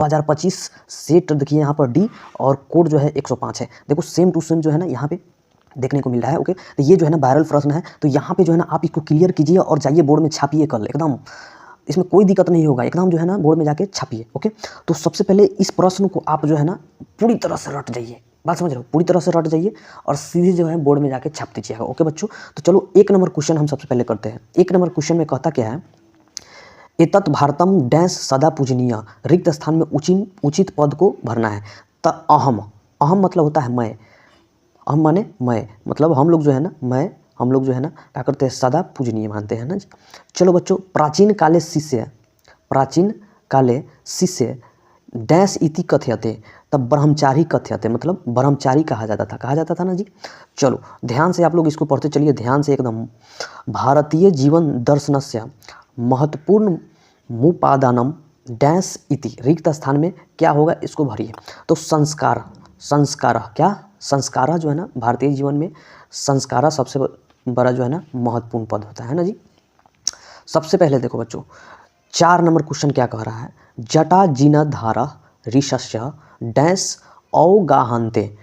2025 set देखिए यहाँ पर डी और कोड जो है 105 है। देखो सेम टू सेम जो है ना यहाँ पे देखने को मिल रहा है। ओके, तो ये जो है ना वायरल प्रश्न है, तो यहाँ पे जो है ना आप इसको क्लियर कीजिए और जाइए बोर्ड में छापिए कल एकदम, इसमें कोई दिक्कत नहीं होगा, एकदम जो है ना बोर्ड में जाके छापिए। ओके, तो सबसे पहले इस प्रश्न को आप जो है ना पूरी तरह से रट जाइए, बात समझ रहे हो, पूरी तरह से रट जाइए और सीधे जो है बोर्ड में जाके छाप दीजिएगा। ओके बच्चों, तो चलो 1 नंबर क्वेश्चन हम सबसे पहले करते हैं। 1 नंबर क्वेश्चन में कहता क्या है, एतत् भारतम डैश सदा पूजनीय, रिक्त स्थान में उचित पद को भरना है। त अहम, अहम मतलब होता है मैं, अहम माने मैं, मतलब हम लोग जो है ना मैं, हम लोग जो है ना क्या करते हैं, सदा पूजनीय मानते हैं ना। चलो बच्चों, प्राचीन काले शिष्य, प्राचीन काले शिष्य डैश इति कथ्यते, तब ब्रह्मचारी कथ्यते, मतलब ब्रह्मचारी कहा जाता था ना जी। चलो ध्यान से आप लोग इसको पढ़ते चलिए, ध्यान से एकदम। भारतीय जीवन दर्शनस्य महत्वपूर्ण मुपादानम डैश इति, रिक्त स्थान में क्या होगा, इसको भरिए। तो संस्कार, संस्कार क्या, संस्कार जो है ना भारतीय जीवन में संस्कार सबसे बड़ा जो है ना महत्वपूर्ण पद होता है ना जी। सबसे पहले देखो बच्चों 4 नंबर क्वेश्चन क्या कह रहा है, जटा जिनधारा ऋषस्य डैश अवगाहन्ते,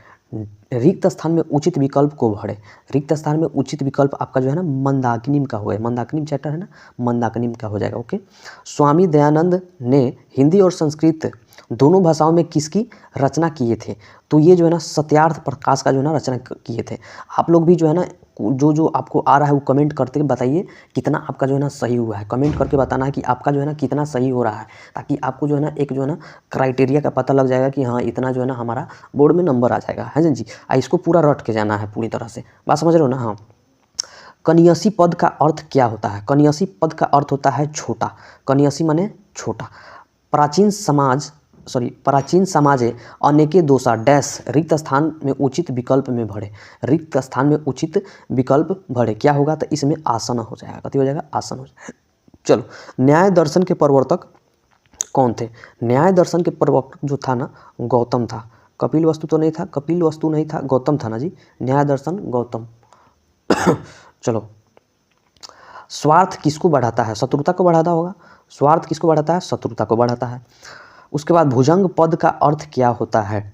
रिक्त स्थान में उचित विकल्प को भरे। रिक्त स्थान में उचित विकल्प आपका जो है ना मंदाकिनी का होगा, मंदाकिनी चैप्टर है ना, मंदाकिनी का हो जाएगा। ओके, स्वामी दयानंद ने हिंदी और संस्कृत दोनों भाषाओं में किसकी रचना किए थे, तो ये जो है ना सत्यार्थ प्रकाश का जो है ना रचना किए थे। आप लोग भी जो है ना जो आपको आ रहा है वो कमेंट करके बताइए कितना आपका जो है ना सही हुआ है, कमेंट करके बताना है कि आपका जो है ना कितना सही हो रहा है, ताकि आपको जो है ना एक जो है ना क्राइटेरिया का पता लग जाएगा कि हाँ इतना जो है ना हमारा बोर्ड में नंबर आ जाएगा, है जी। इसको पूरा रट के जाना है पूरी तरह से, बात समझ रहे हो ना। हाँ, कनियसी पद का अर्थ क्या होता है, कनियसी पद का अर्थ होता है छोटा, कनियसी माने छोटा। प्राचीन समाजे अनेके दोषा डैश, रिक्त स्थान में उचित विकल्प में भरे, रिक्त स्थान में उचित विकल्प भरे, क्या होगा, तो इसमें आसन हो जाएगा, कथी हो जाएगा, आसन हो जाएगा। चलो, न्याय दर्शन के प्रवर्तक कौन थे, न्याय दर्शन के प्रवर्तक जो था ना गौतम था, कपिल वस्तु तो नहीं था, कपिल वस्तु नहीं था, गौतम था ना जी, न्याय दर्शन गौतम। चलो, स्वार्थ किसको बढ़ाता है, शत्रुता को बढ़ाता होगा, स्वार्थ किसको बढ़ाता है, शत्रुता को बढ़ाता है। उसके बाद भुजंग पद का अर्थ क्या होता है,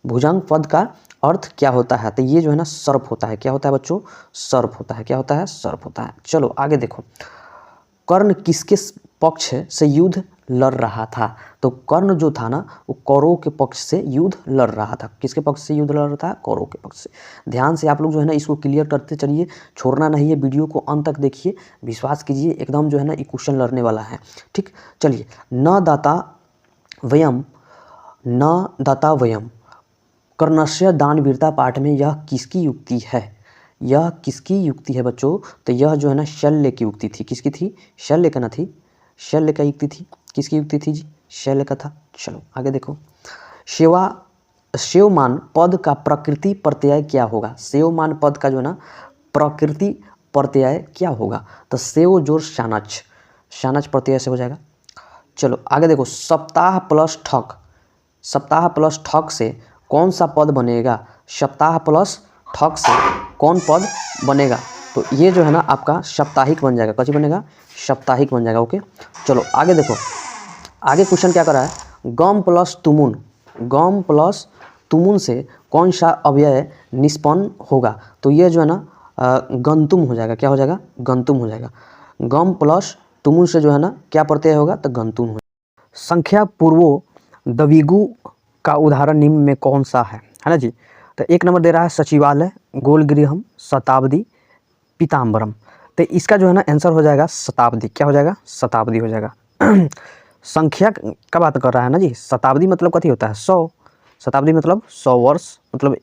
भुजंग पद का अर्थ क्या होता है, तो ये जो है ना सर्प होता है, क्या होता है बच्चों, सर्प होता है, क्या होता है, सर्प होता है। चलो आगे देखो, कर्ण किसके पक्ष से युद्ध लड़ रहा था, तो कर्ण जो था ना वो कौरवों के पक्ष से युद्ध लड़ रहा था, किसके पक्ष से युद्ध लड़ रहा था, कौरवों के पक्ष से। ध्यान से आप लोग जो है ना इसको क्लियर करते चलिए, छोड़ना नहीं है, वीडियो को अंत तक देखिए, विश्वास कीजिए एकदम जो है ना ये क्वेश्चन लड़ने वाला है, ठीक। चलिए, न दाता वयम, कर्णस्य दानवीरता पाठ में यह किसकी युक्ति है, यह किसकी युक्ति है बच्चों, तो यह जो है ना शल्य की युक्ति थी, किसकी थी, शल्य का ना थी, शल्य का युक्ति थी, किसकी युक्ति थी जी, शल्य का था। चलो आगे देखो, सेवमान पद का प्रकृति प्रत्यय क्या होगा, सेवमान पद का जो ना प्रकृति प्रत्यय क्या होगा, तो सेव जोर शानच, शानच प्रत्यय से हो जाएगा। चलो आगे देखो, सप्ताह प्लस ठक, सप्ताह प्लस ठक से कौन सा पद बनेगा, सप्ताह प्लस ठक से कौन पद बनेगा, तो ये जो है ना आपका साप्ताहिक बन जाएगा, कैसे बनेगा, साप्ताहिक बन जाएगा। ओके, चलो आगे देखो, आगे क्वेश्चन क्या कर रहा है, गम प्लस तुमुन, गम प्लस तुमुन से कौन सा अव्यय निष्पन्न होगा, तो ये जो है ना गंतुम हो जाएगा, क्या हो जाएगा, गंतुम हो जाएगा। गम प्लस तुमुन से जो है ना क्या प्रत्यय होगा, तो गंतुम हो जाएगा। संख्या पूर्वो दविगु का उदाहरण निम्न में कौन सा है ना जी, तो 1 नंबर दे रहा है सचिवालय, गोलगृहम, शताब्दी, पीताम्बरम, तो इसका जो है ना आंसर हो जाएगा शताब्दी, क्या हो जाएगा, शताब्दी हो जाएगा। संख्या का बात कर रहा है ना जी, शताब्दी मतलब कथी होता है, 100, शताब्दी मतलब 100 वर्ष, मतलब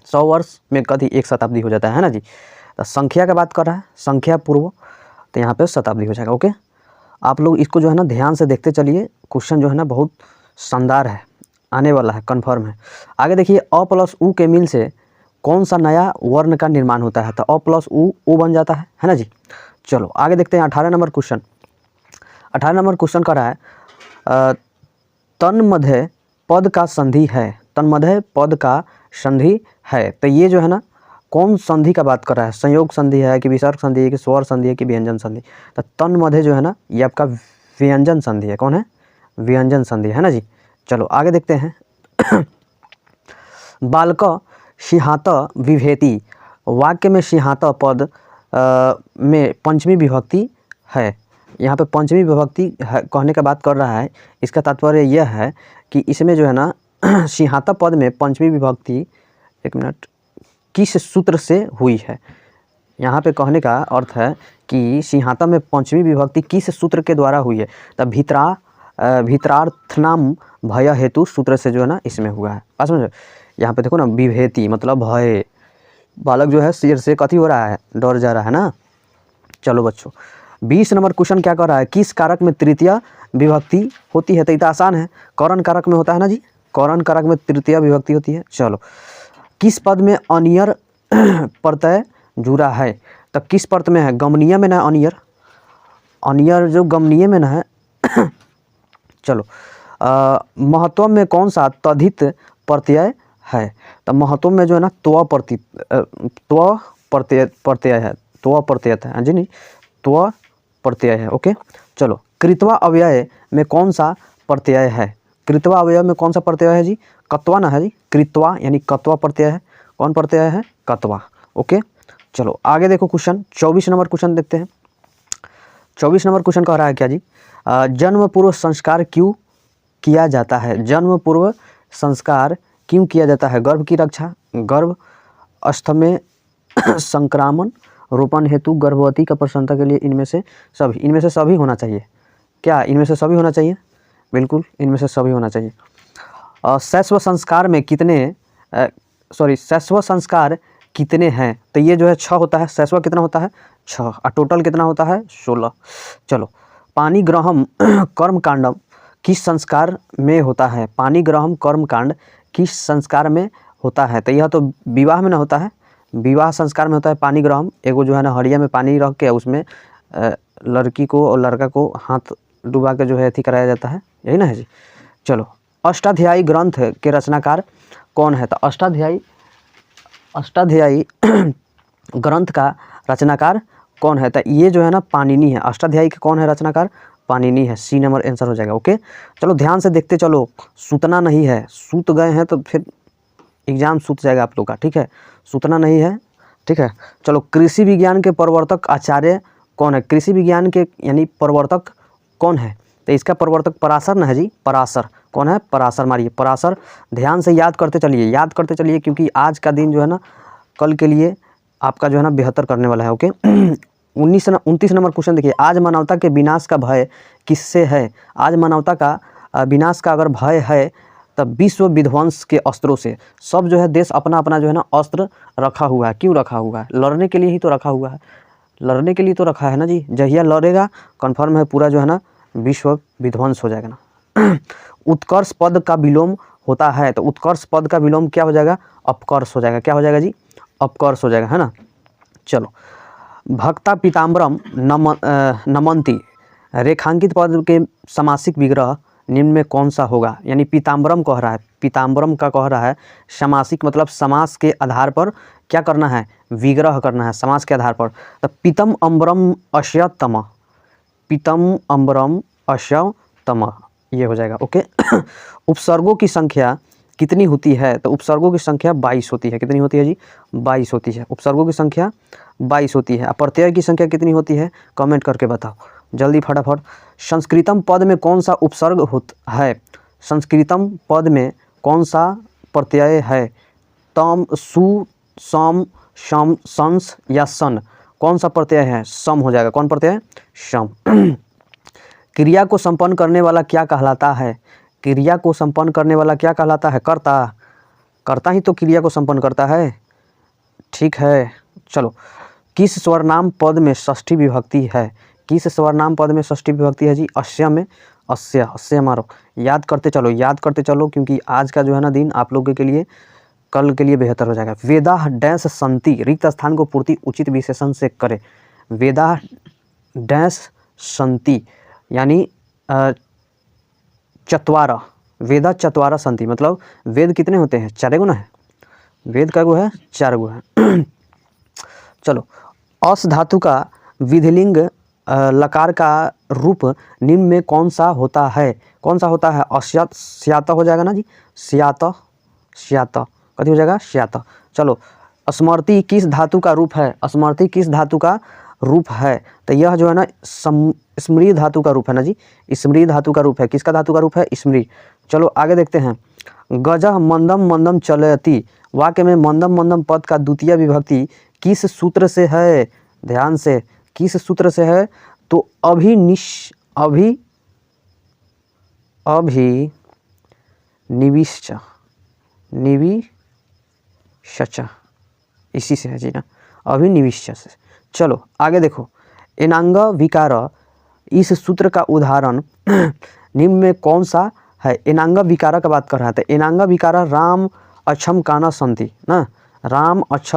100 वर्ष में कथी एक शताब्दी हो जाता है ना जी, तो संख्या का बात कर रहा है, संख्या पूर्व, तो यहाँ पे शताब्दी हो जाएगा। ओके, आप लोग इसको जो है ना ध्यान से देखते चलिए, क्वेश्चन जो है ना बहुत शानदार है, आने वाला है, कन्फर्म है। आगे देखिए, अ प्लस उ के मिल से कौन सा नया वर्ण का निर्माण होता है, तो अ प्लस उ बन जाता है ना जी। चलो आगे देखते हैं 18 नंबर क्वेश्चन, 18 नंबर क्वेश्चन कर रहा है, तन्मध्य पद का संधि है, तन्मध्य पद का संधि है, तो ये जो है ना कौन संधि का बात कर रहा है, संयोग संधि है कि विसर्ग संधि है कि स्वर संधि है कि व्यंजन संधि, तो तन्मध्य जो है ना ये आपका व्यंजन संधि है, कौन है, व्यंजन संधि, है ना जी। चलो आगे देखते हैं। बालक सिंहात विभेति, वाक्य में सिंहात पद में पंचमी विभक्ति है। यहाँ पे पंचमी विभक्ति है कहने का बात कर रहा है। इसका तात्पर्य यह है कि इसमें जो है ना सिंहात पद में पंचमी विभक्ति, एक मिनट, किस सूत्र से हुई है। यहाँ पे कहने का अर्थ है कि सिंहाता में पंचमी विभक्ति किस सूत्र के द्वारा हुई है। तब भीतरार्थनाम भय हेतु सूत्र से जो है ना इसमें हुआ है। बात समझो, यहाँ पे देखो ना, विभेति मतलब भय, बालक जो है शेर से कथी हो रहा है, डर जा रहा है ना। चलो बच्चों 20 नंबर क्वेश्चन क्या कर रहा है, किस कारक में तृतीय विभक्ति होती है। तो ये आसान है, करण कारक में होता है ना जी, करण कारक में तृतीय विभक्ति होती है। चलो किस पद में अनियर प्रत्यय जुड़ा है। तब किस पद में है, गमनीय में ना अनियर, अनियर जो गमनीय में ना है। चलो महत्व में कौन सा तद्धित प्रत्यय है। तब महत्व में जो है ना त्व प्रत्यय है, त्व प्रत्यय है जी, नहीं त्व प्रत्यय है। ओके चलो कृत्वा अव्यय में कौन सा प्रत्यय है। कृत्वा अव्यय में कौन सा प्रत्यय है जी, कत्वा ना है जी, कृत्वा यानी कत्वा प्रत्यय है। कौन प्रत्यय है, कत्वा। ओके चलो आगे देखो क्वेश्चन 24 नंबर क्वेश्चन देखते हैं। 24 नंबर क्वेश्चन कह रहा है क्या जी, जन्म पूर्व संस्कार क्यों किया जाता है। जन्म पूर्व संस्कार क्यों किया जाता है। गर्भ की रक्षा, गर्भ अस्थ में संक्रामण, रोपण हेतु, गर्भवती का प्रसन्नता के लिए, इनमें से सभी होना चाहिए। क्या इनमें से सभी होना चाहिए, बिल्कुल इनमें से सभी होना चाहिए। शैशव संस्कार में कितने शैशव संस्कार कितने हैं। तो ये जो है 6 होता है। शैशव कितना होता है, 6, और टोटल कितना होता है, 16। चलो पानी ग्रहम कर्म कांडम किस संस्कार में होता है। पानी ग्रहम कर्म कांड किस संस्कार में होता है। तो यह तो विवाह में ना होता है, विवाह संस्कार में होता है पानी ग्रहम। एगो जो है ना हड़िया में पानी रख के उसमें लड़की को और लड़का को हाथ डुबा के जो है अथी कराया जाता है, यही ना है जी। चलो अष्टाध्यायी ग्रंथ के रचनाकार कौन है। तो अष्टाध्यायी ग्रंथ का रचनाकार कौन है। तो ये जो है ना पाणिनि है। अष्टाध्यायी का कौन है रचनाकार, पाणिनि है। सी नंबर आंसर हो जाएगा। ओके चलो ध्यान से देखते चलो, सूतना नहीं है, सूत गए हैं तो फिर एग्जाम सूत जाएगा आप लोग का, ठीक है, सूतना नहीं है, ठीक है। चलो कृषि विज्ञान के प्रवर्तक आचार्य कौन है। कृषि विज्ञान के यानी प्रवर्तक कौन है। तो इसका प्रवर्तक पराशर ना है जी, पराशर। कौन है, पराशर। मारिए पराशर, ध्यान से याद करते चलिए क्योंकि आज का दिन जो है ना कल के लिए आपका जो है ना बेहतर करने वाला है। ओके 29 नंबर क्वेश्चन देखिए, आज मानवता के विनाश का भय किससे है। आज मानवता का विनाश का अगर भय है तब विश्व विध्वंस के अस्त्रों से। सब जो है देश अपना अपना जो है ना अस्त्र रखा हुआ है। क्यों रखा हुआ है, लड़ने के लिए ही तो रखा हुआ है, लड़ने के लिए तो रखा है ना जी। जहिया लड़ेगा कन्फर्म है पूरा जो है ना विश्व विध्वंस हो जाएगा ना। उत्कर्ष पद का विलोम होता है। तो उत्कर्ष पद का विलोम क्या हो जाएगा, अपकर्ष हो जाएगा। क्या हो जाएगा जी, अपकर्ष हो जाएगा, है ना। चलो भक्ता पीताम्बरम नमंती रेखांकित पद के समासिक विग्रह निम्न में कौन सा होगा। यानी पीताम्बरम कह रहा है, पीताम्बरम का कह रहा है समासिक मतलब समास के आधार पर क्या करना है, विग्रह करना है समास के आधार पर। तो पीतम अम्बरम अश्यतम, पीतम अम्बरम अश्यतम ये हो जाएगा। ओके उपसर्गों की संख्या कितनी होती है। तो उपसर्गों की संख्या 22 होती है। कितनी होती है जी, 22 होती है। उपसर्गों की संख्या 22 होती है। प्रत्यय की संख्या कितनी होती है, कमेंट करके बताओ जल्दी फटाफट। संस्कृतम पद में कौन सा उपसर्ग होता है। संस्कृतम पद में कौन सा प्रत्यय है। तम, सु, सम, शम, संस या सन, कौन सा प्रत्यय है, सम हो जाएगा। कौन प्रत्यय, सम। क्रिया को संपन्न करने वाला क्या कहलाता है। क्रिया को संपन्न करने वाला क्या कहलाता है, कर्ता। कर्ता ही तो क्रिया को संपन्न करता है, ठीक है। चलो किस स्वरनाम पद में षष्ठी विभक्ति है। किस स्वरनाम पद में षष्ठी विभक्ति है जी, अस्य में। अस्य मारो, याद करते चलो क्योंकि आज का जो है ना दिन आप लोगों के लिए कल के लिए बेहतर हो जाएगा। वेदा डैश संति रिक्त स्थान को पूर्ति उचित विशेषण से करे। वेदा डैश संति यानी चत्वारा, वेदा चत्वारा संति मतलब वेद कितने होते हैं, 4 गो ना है। वेद का गो है, 4 गो है। चलो अस धातु का विधिलिंग लकार का रूप निम्न में कौन सा होता है? कौन सा होता है? अस्यात स्यात हो जाएगा ना जी, स्यात स्यात कथी हो जाएगा? स्यात। चलो, स्मृति किस धातु का रूप है? स्मृति किस धातु का रूप है? तो यह जो है ना स्मृति धातु का रूप है ना जी, स्मृति धातु का रूप है। किसका धातु का रूप है? स्मृति। चलो आगे देखते हैं। गजः मंदम मंदम चलयति, वाक्य में मंदम मंदम पद का द्वितीय विभक्ति किस सूत्र से है? ध्यान से, किस सूत्र से है? तो निविश्च इसी से है जी ना, अभिनिविश्च से। चलो आगे देखो, एनांग विकार, इस सूत्र का उदाहरण निम्न में कौन सा है? एनांग विकार का बात कर रहा था। एनांग विकार राम अक्षम काना संति ना, राम अक्ष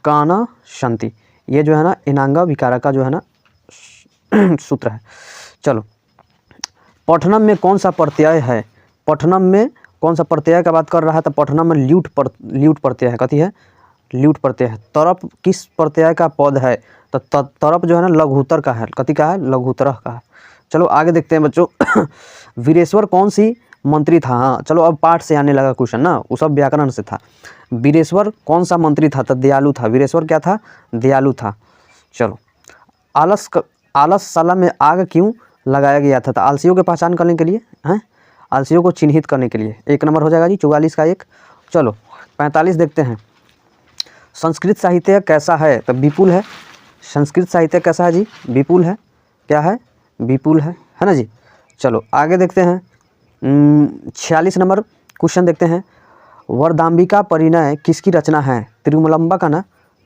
काना संति, ये जो है ना एनांग विकार का जो है ना सूत्र है। चलो, पठनम में कौन सा प्रत्यय है? पठनम में कौन सा प्रत्यय का बात कर रहा है? तो पठनम में ल्यूट प्रत्यय है। कथी है? ल्यूट प्रत्यय है। तरप किस प्रत्यय का पद है? तो तरप जो है ना लघुतर का है। कथी का है? लघुतर का है। चलो आगे देखते हैं बच्चों। वीरेश्वर कौन सी मंत्री था? हाँ चलो, अब पाठ से आने लगा क्वेश्चन ना, वो सब व्याकरण से था। वीरेश्वर कौन सा मंत्री था? तो दयालु था। वीरेश्वर क्या था? दयालु था। चलो, आलसशाला में आग क्यों लगाया गया था? तो आलसियों की पहचान करने के लिए हैं, आलसियों को चिन्हित करने के लिए। 1 नंबर हो जाएगा जी, 44 का 1। चलो 45 देखते हैं। संस्कृत साहित्य कैसा है? तो विपुल है। संस्कृत साहित्य कैसा है जी? विपुल है। क्या है? विपुल है ना जी। चलो आगे देखते हैं। 46 नंबर क्वेश्चन देखते हैं। वरदाम्बिका परिणय किसकी रचना है? त्रिमलंबा का ना,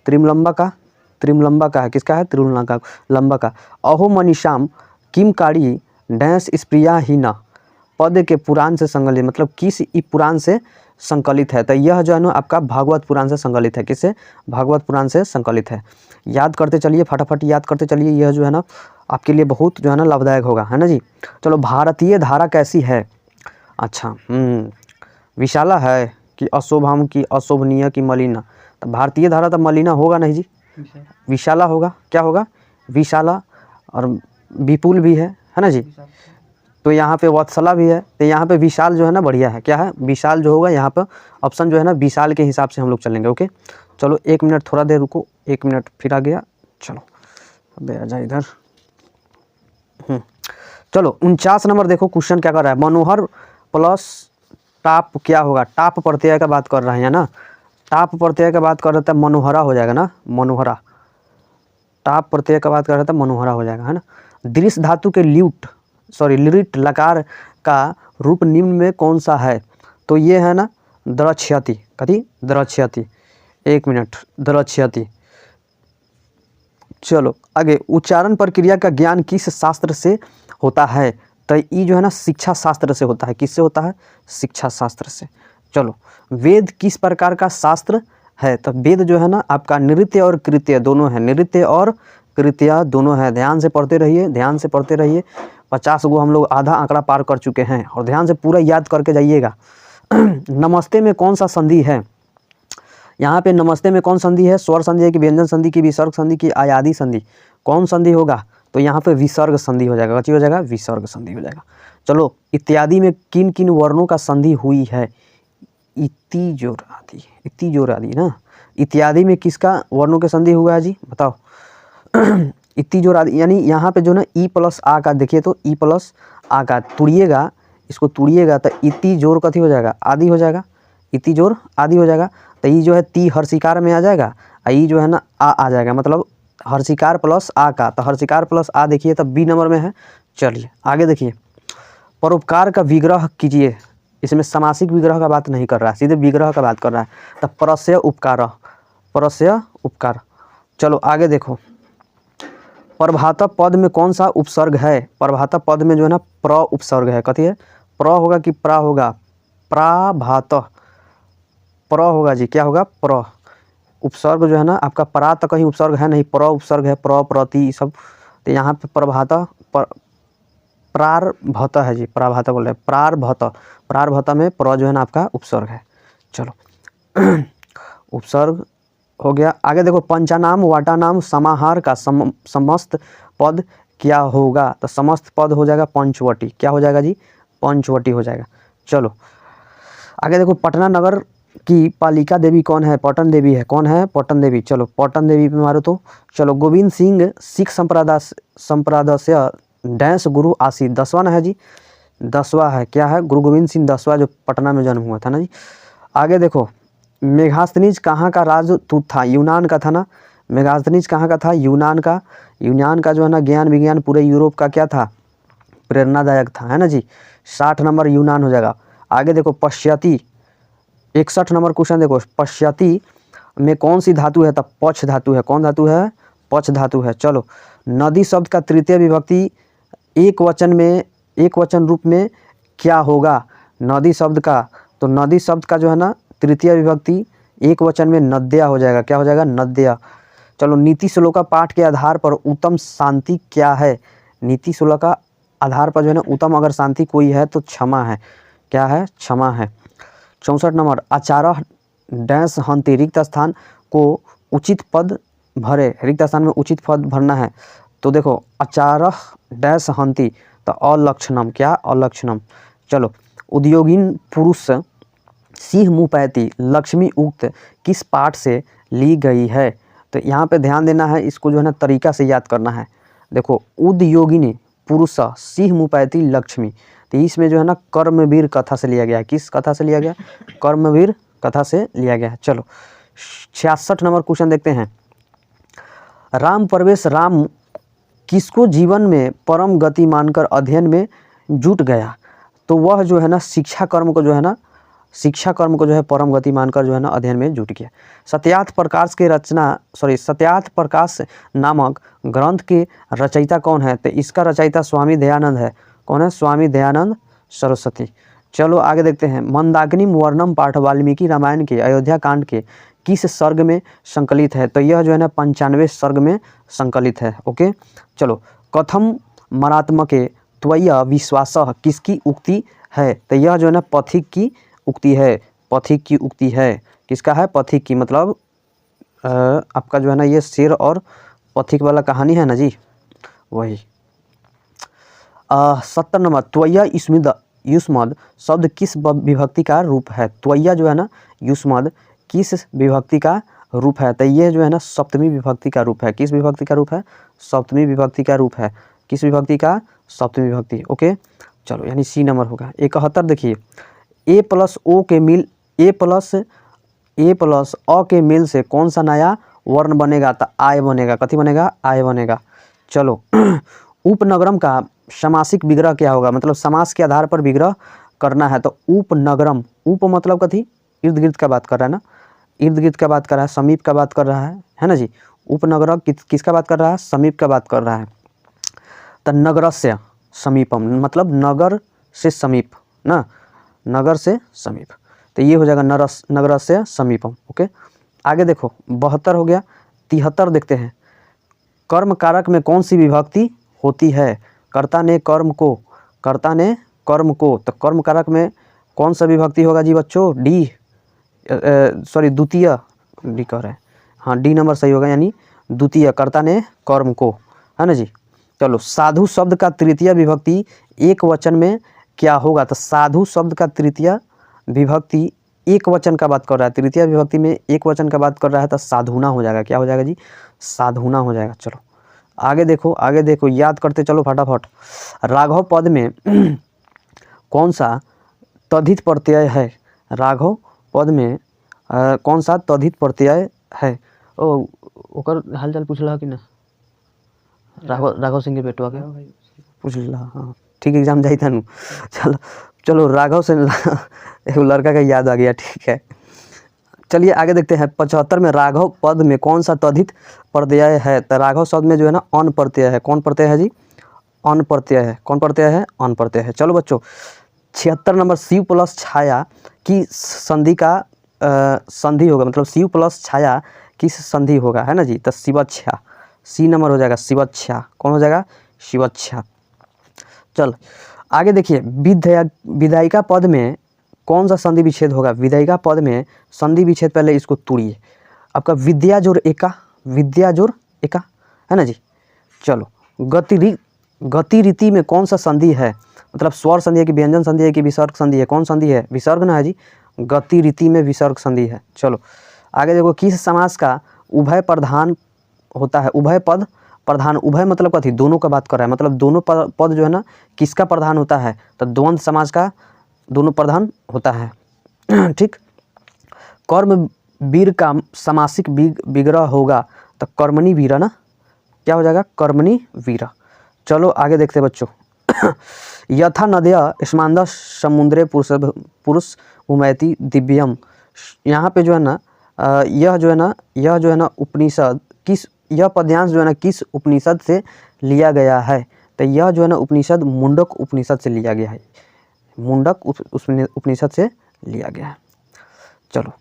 त्रिमलंबा का है। किसका है? त्रिमलंबा का। अहो मनीषाम किमकारी डैश स्प्रिया ही न, पद के पुराण से संकलित, मतलब किस पुराण से संकलित है? तो यह जो है ना आपका भागवत पुराण से संकलित है। किससे? भागवत पुराण से संकलित है। याद करते चलिए, फटाफट याद करते चलिए, यह जो है ना आपके लिए बहुत जो है ना लाभदायक होगा, है ना जी। चलो, भारतीय धारा कैसी है? अच्छा, विशाला है कि अशोभम की अशोभनीय की मलिना? तो भारतीय धारा तो मलिना होगा नहीं जी, विशाला होगा। क्या होगा? विशाला। और विपुल भी है ना जी। तो यहाँ पे वत्सला भी है, तो यहाँ पे विशाल जो है ना बढ़िया है। क्या है? विशाल जो होगा यहाँ पे ऑप्शन जो है ना विशाल के हिसाब से हम लोग चलेंगे। ओके, चलो 1 मिनट थोड़ा देर रुको, 1 मिनट फिर आ गया। चलो अबे आजा इधर। चलो 49 नंबर देखो, क्वेश्चन क्या कर रहा है? मनोहर प्लस टाप क्या होगा? टाप प्रत्यय का बात कर रहा है या ना, टाप प्रत्यय का बात कर रहा था, मनोहरा हो जाएगा ना, मनोहरा। टाप प्रत्यय का बात कर रहा था, मनोहरा हो जाएगा, है ना। दृश्य धातु के लिट लकार का रूप निम्न में कौन सा है? तो ये है ना द्रक्ष्यति। कथी? द्रक्ष्यति। 1 मिनट, द्रक्ष्यति। चलो आगे, उच्चारण प्रक्रिया का ज्ञान किस शास्त्र से होता है? तो ये जो है ना शिक्षा शास्त्र से होता है। किससे होता है? शिक्षा शास्त्र से। चलो, वेद किस प्रकार का शास्त्र है? तो वेद जो है ना आपका नृत्य और कृत्य दोनों है, नृत्य और कृत्य दोनों है। ध्यान से पढ़ते रहिए, ध्यान से पढ़ते रहिए। 50 गो हम लोग आधा आंकड़ा पार कर चुके हैं, और ध्यान से पूरा याद करके जाइएगा। नमस्ते में कौन सा संधि है? यहाँ पे नमस्ते में कौन संधि है? स्वर संधि है कि व्यंजन संधि की, विसर्ग संधि की, आयादी संधि? कौन संधि होगा? तो यहाँ पे विसर्ग संधि हो जाएगा। कथी हो जाएगा? विसर्ग संधि हो जाएगा। चलो, इत्यादि में किन किन वर्णों का संधि हुई है? इति जोर आदि ना। इत्यादि में किसका वर्णों के संधि हुआ है जी? बताओ। इति जोर आदि, यानी यहाँ पे जो ना ई प्लस आ का, देखिए तो ई प्लस आ का तुड़िएगा, इसको तुड़िएगा तो इति जोर कथी हो जाएगा? आदि हो जाएगा। इति जोर आदि हो जाएगा। तो ये जो है ती हर्षिकार में आ जाएगा, और ये जो है ना आ जाएगा, मतलब हर्षिकार प्लस आ का। तो हर्षिकार प्लस आ देखिए तो बी नंबर में है। चलिए आगे देखिए, परोपकार का विग्रह कीजिए। इसमें समासिक विग्रह का बात नहीं कर रहा है, सीधे विग्रह का बात कर रहा है। तो परस्य उपकार, परस्य उपकार। चलो आगे देखो, प्रभात पद में कौन सा उपसर्ग है? प्रभात पद में जो है ना प्र उपसर्ग है। कथी है? प्र होगा कि प्रा होगा? प्राभात, प्र होगा जी। क्या होगा? प्र। उपसर्ग जो है ना आपका परा तक कहीं उपसर्ग है नहीं, प्र उपसर्ग है, प्र प्रति सब। तो यहाँ पे प्रभात प्रारभत है जी, प्राभात बोल रहे हैं, प्रारभत। प्रारभत में प्र जो है ना आपका उपसर्ग है। चलो उपसर्ग हो गया। आगे देखो, पंचानाम वाटानाम समाहार का समस्त पद क्या होगा? तो समस्त पद हो जाएगा पंचवटी। क्या हो जाएगा जी? पंचवटी हो जाएगा। चलो आगे देखो, पटना नगर की पालिका देवी कौन है? पटन देवी है। कौन है? पटन देवी। चलो पटन देवी पे मारो तो। चलो, गोविंद सिंह सिख संप्रदाय से डैश गुरु आसी। 10वां है जी, 10वां है। क्या है? गुरु गोविंद सिंह 10वां, जो पटना में जन्म हुआ था ना जी। आगे देखो, मेगास्थनीज कहाँ का राजदूत था? यूनान का था ना। मेगास्थनीज कहाँ का था? यूनान का। यूनान का जो है ना ज्ञान विज्ञान पूरे यूरोप का क्या था? प्रेरणादायक था, है ना जी। 60 नंबर यूनान हो जाएगा। आगे देखो, पश्चाती 61 नंबर क्वेश्चन देखो, पश्चाती में कौन सी धातु है? तब पक्ष धातु है। कौन धातु है? पक्ष धातु है। चलो, नदी शब्द का तृतीय विभक्ति एक वचन रूप में क्या होगा? नदी शब्द का, तो नदी शब्द का जो है ना तृतीय विभक्ति एक वचन में नद्या हो जाएगा। क्या हो जाएगा? नद्या। चलो, नीति श्लोका पाठ के आधार पर उत्तम शांति क्या है? नीति श्लोका आधार पर जो है ना उत्तम अगर शांति कोई है तो क्षमा है। क्या है? क्षमा है। 64 नंबर, आचार्य डैश हंति रिक्त स्थान को उचित पद भरे। रिक्त स्थान में उचित पद भरना है तो देखो, आचार्य डैश हंति, तो अलक्षणम। क्या? अलक्षणम। चलो, उद्योगिन पुरुष सिंह मुपैती लक्ष्मी उक्त किस पाठ से ली गई है? तो यहाँ पे ध्यान देना है, इसको जो है ना तरीका से याद करना है। देखो, उद्योगिनी पुरुष सिंह मुपैती लक्ष्मी, तो इसमें जो है ना कर्मवीर कथा से लिया गया है। किस कथा से लिया गया? कर्मवीर कथा से लिया गया है। चलो 66 नंबर क्वेश्चन देखते हैं। राम प्रवेश राम किसको जीवन में परम गति मानकर अध्ययन में जुट गया? तो वह जो है ना शिक्षा कर्म को जो है परम गति मानकर जो है ना अध्ययन में जुट गया। सत्यार्थ प्रकाश नामक ग्रंथ के रचयिता कौन है? तो इसका रचयिता स्वामी दयानंद है। कौन है? स्वामी दयानंद सरस्वती। चलो आगे देखते हैं। मंदाकिनी वर्णम पाठ वाल्मीकि रामायण के अयोध्या कांड के किस सर्ग में संकलित है? तो यह जो है ना 95वें सर्ग में संकलित है। ओके, चलो, कथम मरात्मके त्वय्या विश्वासः किसकी उक्ति है? तो यह जो है ना पथिक की उक्ति है। पथिक की उक्ति है। किसका है? पथिक की। मतलब आपका जो है ना ये शेर और पथिक वाला कहानी है ना जी, वही। 70 नंबर, त्वय्या युष्मद शब्द किस विभक्ति का रूप है? त्वय्या जो है ना युष्मद किस विभक्ति का रूप है? तो ये जो है ना सप्तमी विभक्ति का रूप है। किस विभक्ति का रूप है? सप्तमी विभक्ति का रूप है। किस विभक्ति का? सप्तमी विभक्ति। ओके, चलो, यानी सी नंबर होगा। 71 देखिए, ए प्लस अ के मेल से कौन सा नया वर्ण बनेगा? तो आय बनेगा। कथी बनेगा? आय बनेगा। चलो उपनगरम का समासिक विग्रह क्या होगा? मतलब समास के आधार पर विग्रह करना है तो उपनगरम। उप मतलब कथी? इर्द गिर्द का बात कर रहा है ना, इर्द गिर्द का बात कर रहा है, समीप का बात कर रहा है ना जी। उपनगरम किसका बात कर रहा है? समीप का बात कर रहा है। तो नगरस्य समीपम मतलब नगर से समीप ना, नगर से समीप, तो ये हो जाएगा नगर से समीपम। ओके, आगे देखो 72 हो गया। 73 देखते हैं। कर्म कारक में कौन सी विभक्ति होती है? कर्ता ने कर्म को, तो कर्म कारक में कौन सा विभक्ति होगा जी बच्चों? डी, द्वितीय, डी कह रहे हैं, हाँ डी नंबर सही होगा, यानी द्वितीय, कर्ता ने कर्म को, है ना जी। चलो, साधु शब्द का तृतीय विभक्ति एक वचन में क्या होगा? तो साधु शब्द का तृतीय विभक्ति एक वचन का बात कर रहा है, तृतीय विभक्ति में एक वचन का बात कर रहा है तो साधुना हो जाएगा। क्या हो जाएगा जी? साधुना हो जाएगा। चलो आगे देखो, याद करते चलो फटाफट। राघव पद में कौन सा तद्धित प्रत्यय है? राघव पद में कौन सा तद्धित प्रत्यय है? ओकर हालचाल पूछ रहा कि ना? राघव सिंह के बेटवा के पूछ ला। हाँ ठीक, एग्जाम जाई था। चलो राघव से एक लड़का का याद आ गया। ठीक है, चलिए आगे देखते हैं। 75 में राघव पद में कौन सा तद्धित प्रत्यय है? तो राघव शब्द में जो है ना अन प्रत्यय है। कौन प्रत्यय है जी? अन प्रत्यय है। कौन प्रत्यय है? अन प्रत्यय है। चलो बच्चों 76 नंबर, शिव प्लस छाया की संधि का संधि होगा, मतलब शिव प्लस छाया किस संधि होगा, है ना जी? तो शिवच्छा, सी नंबर हो जाएगा, शिवच्छा। कौन हो जाएगा? शिवच्छा। चल आगे देखिए, विधायिका पद में कौन सा संधि विच्छेद होगा? विधायिका पद में संधि विच्छेद, पहले इसको तोड़िए। आपका विद्या जोर एका, विद्या जोर एका, है ना जी। चलो गति रीति में कौन सा संधि है, मतलब स्वर संधि है कि व्यंजन संधि है कि विसर्ग संधि है, कौन संधि है, विसर्ग ना है जी, गति रीति में विसर्ग संधि है। चलो आगे देखो, किस समास का उभय प्रधान होता है, उभय पद प्रधान, उभय मतलब कथी, दोनों का बात कर रहा है, मतलब दोनों पद जो है ना किसका प्रधान होता है, तो द्वंद्व समास का दोनों प्रधान होता है। ठीक। कर्म वीर का समासिक विग्रह होगा, तो कर्मणि वीरा ना, क्या हो जाएगा, कर्मणि वीरा। चलो आगे देखते हैं बच्चों। यथा नद्या स्मांद समुद्रे पुरुष उमैति दिव्यम, यहाँ पे जो है ना यह जो है ना उपनिषद किस, यह पद्यांश जो है ना किस उपनिषद से लिया गया है, तो यह जो है ना उपनिषद मुंडक उपनिषद से लिया गया है, मुंडक उपनिषद से लिया गया है। चलो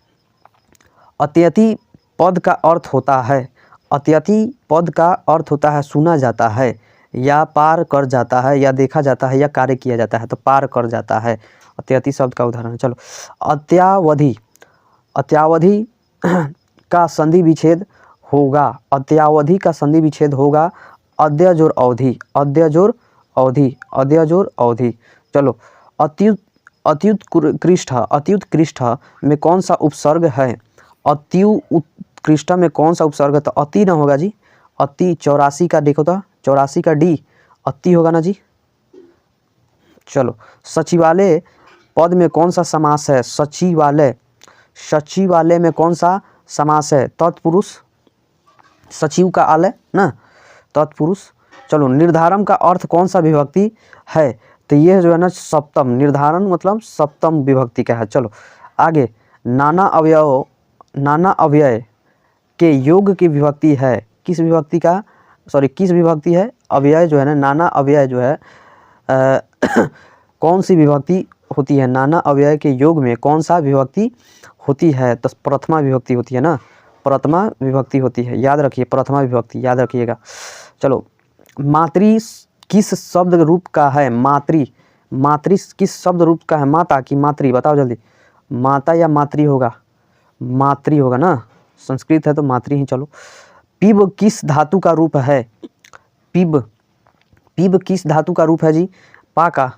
अत्यति पद का अर्थ होता है, अत्यति पद का अर्थ होता है सुना जाता है या पार कर जाता है या देखा जाता है या कार्य किया जाता है, तो पार कर जाता है, अत्यति शब्द का उदाहरण। चलो अत्यावधि, अत्यावधि का संधि विच्छेद होगा, अत्यावधि का संधि विच्छेद होगा अद्य जोर अवधि, अद्य जोर अवधि, अद्य जोर अवधि। चलो अत्युत्कृष्ट, अत्युत्कृष्ट में कौन सा उपसर्ग है, अत्युत्कृष्ट में कौन सा उपसर्ग है, तो अति ना होगा जी, अति 84 का देखो तो 84 का डी अति होगा ना जी। चलो सचिवालय पद में कौन सा समास है, सचिवालय, सचिवालय में कौन सा समास है, तत्पुरुष, सचिव का आलय ना, तत्पुरुष। चलो निर्धारण का अर्थ कौन सा विभक्ति है, तो ये जो है ना सप्तम, निर्धारण मतलब सप्तम विभक्ति का है। चलो आगे, नाना अवयव, नाना अव्यय के योग की विभक्ति है, किस विभक्ति का, सॉरी किस विभक्ति है, अव्यय जो है ना, नाना अव्यय जो है कौन सी विभक्ति होती है, नाना अव्यय के योग में कौन सा विभक्ति होती है, तो प्रथमा विभक्ति होती है ना, प्रथमा विभक्ति होती है, याद रखिए प्रथमा विभक्ति याद रखिएगा। चलो मातृ किस शब्द रूप का है, मातृ, मातृ किस शब्द रूप का है, माता की मातृ, बताओ जल्दी, माता या मातृ होगा, मातृ होगा ना, संस्कृत है तो मातृ ही। चलो पिब किस धातु का रूप है, पिब, पिब किस धातु का रूप है जी, पा का।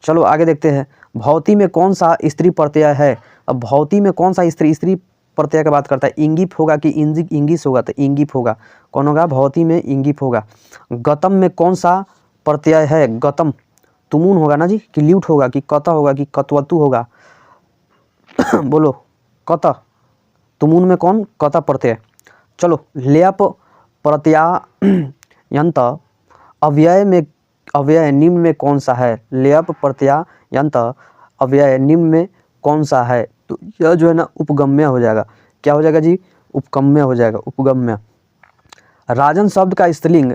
चलो आगे देखते हैं, भौती में कौन सा स्त्री प्रत्यय है, अब भौती में कौन सा स्त्री, स्त्री प्रत्यय की बात करता है, इंगिप होगा कि इंगिस होगा, तो इंगिप होगा, कौन होगा, भौती में इंगिप होगा। गतम में कौन सा प्रत्यय है, गतम, तुमुन होगा ना जी, कि ल्यूट होगा कि कत होगा कि कतवतु होगा बोलो कत, तुमुन में कौन, कत प्रत्यय। चलो लेप प्रत्यायंत अव्यय में, अव्यय निम्न में कौन सा है, लेप प्रत्यायंत अव्यय निम्न में कौन सा है, तो यह जो है ना उपगम्य हो जाएगा, क्या हो जाएगा जी, उपगम्य हो जाएगा, उपगम्य। राजन शब्द का स्त्रीलिंग,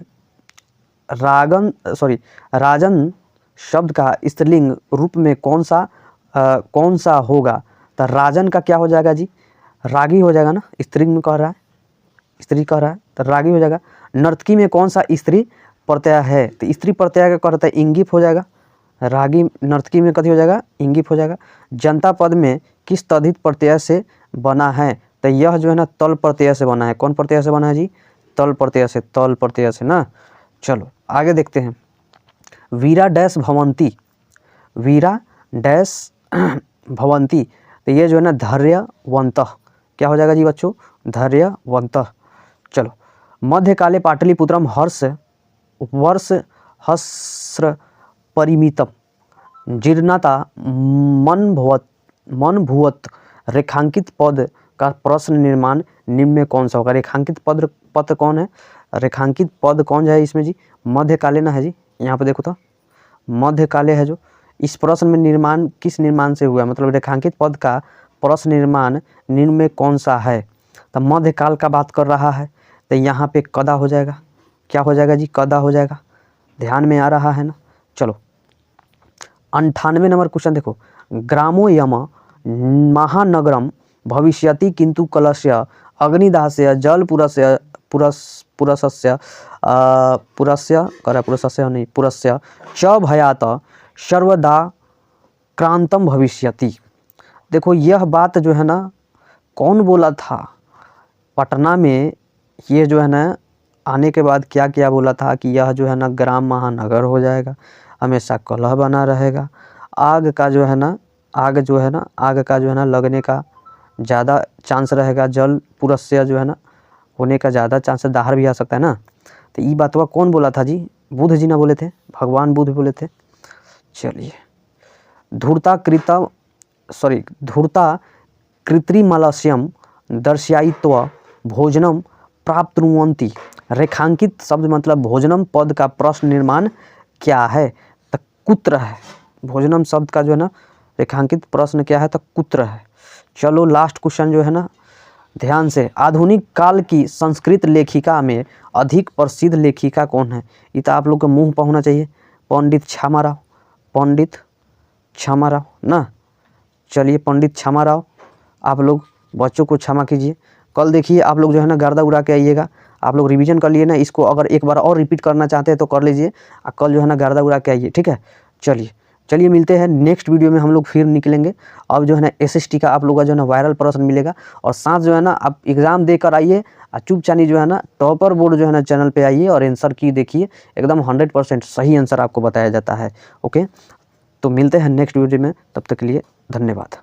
रागन सॉरी राजन शब्द का स्त्रीलिंग रूप में कौन सा होगा, तो राजन का क्या हो जाएगा जी, रागी हो जाएगा ना, स्त्रीलिंग में कह रहा है, स्त्री कह रहा है तो रागी हो जाएगा। नर्तकी में कौन सा स्त्री प्रत्यय है, तो स्त्री प्रत्यय का कह रहा है इंगिप हो जाएगा, रागी नर्तकी में कथी हो जाएगा, इंगिप हो जाएगा। जनता पद में किस तद्धित प्रत्यय से बना है, तो यह जो है ना तल प्रत्यय से बना है, कौन प्रत्यय से बना है जी, तल प्रत्यय से, तल प्रत्यय से ना। चलो आगे देखते हैं, वीरा डैश भवंती, वीरा डैश भवंती, तो ये जो है ना धैर्यवंत, क्या हो जाएगा जी बच्चों, धैर्यवंत। चलो मध्यकाले पाटलिपुत्रम वर्ष हस्र परिमितम जीर्णता मन भुवत रेखांकित पद का प्रश्न निर्माण निम्न में कौन सा होगा, रेखांकित पद कौन है, रेखांकित पद कौन है इसमें जी, मध्यकाले ना है जी, यहाँ पे देखो तो मध्यकाले है जो, इस प्रश्न में निर्माण किस निर्माण से हुआ, मतलब रेखांकित पद का प्रश्न निर्माण निम्न में कौन सा है, तो मध्यकाल का बात कर रहा है, तो यहाँ पे कदा हो जाएगा, क्या हो जाएगा जी, कदा हो जाएगा, ध्यान में आ रहा है ना। चलो 98 नंबर क्वेश्चन देखो, ग्रामो यम महानगरम भविष्यति किंतु कलस्य अग्निदास्य जल पुरस्य पुरस्य च भयात सर्वदा क्रांतम भविष्यति। देखो यह बात जो है ना कौन बोला था, पटना में ये जो है ना आने के बाद क्या क्या बोला था कि यह जो है ना ग्राम महानगर हो जाएगा, हमेशा कलह बना रहेगा, आग का जो है ना आग का जो है ना लगने का ज़्यादा चांस रहेगा, जल पुरस्य जो है ना होने का ज़्यादा चांस है, दाहर भी आ सकता है ना। तो ये बातवा कौन बोला था जी? बुद्ध जी ना बोले थे, भगवान बुद्ध बोले थे। चलिए, धूर्ता कृत्रिमलस्यम दर्शयित्वा भोजनम प्राप्नुवन्ति। रेखांकित शब्द मतलब भोजनम पद का प्रश्न निर्माण क्या है? तो कुत्र है। भोजनम शब्द का जो है ना रेखांकित प्रश्न क्या है? तो कुत्र है। चलो लास्ट क्वेश्चन जो है ना ध्यान से, आधुनिक काल की संस्कृत लेखिका में अधिक प्रसिद्ध लेखिका कौन है? ये तो आप लोग के मुंह पर होना चाहिए, पंडित क्षमा राव ना। चलिए पंडित क्षमा राव, आप लोग बच्चों को क्षमा कीजिए। कल देखिए आप लोग जो है ना गर्दा उड़ा के आइएगा, आप लोग रिवीजन कर लिए ना, इसको अगर एक बार और रिपीट करना चाहते हैं तो कर लीजिए, कल जो है ना गर्दा उड़ा के आइए, ठीक है। चलिए मिलते हैं नेक्स्ट वीडियो में, हम लोग फिर निकलेंगे। अब जो है ना SST का आप लोग का जो है ना वायरल प्रश्न मिलेगा, और साथ जो है ना आप एग्ज़ाम देकर आइए और चुपचानी जो है ना टॉपर बोर्ड जो है ना चैनल पे आइए और आंसर की देखिए, एकदम 100% सही आंसर आपको बताया जाता है। ओके, तो मिलते हैं नेक्स्ट वीडियो में, तब तक के लिए धन्यवाद।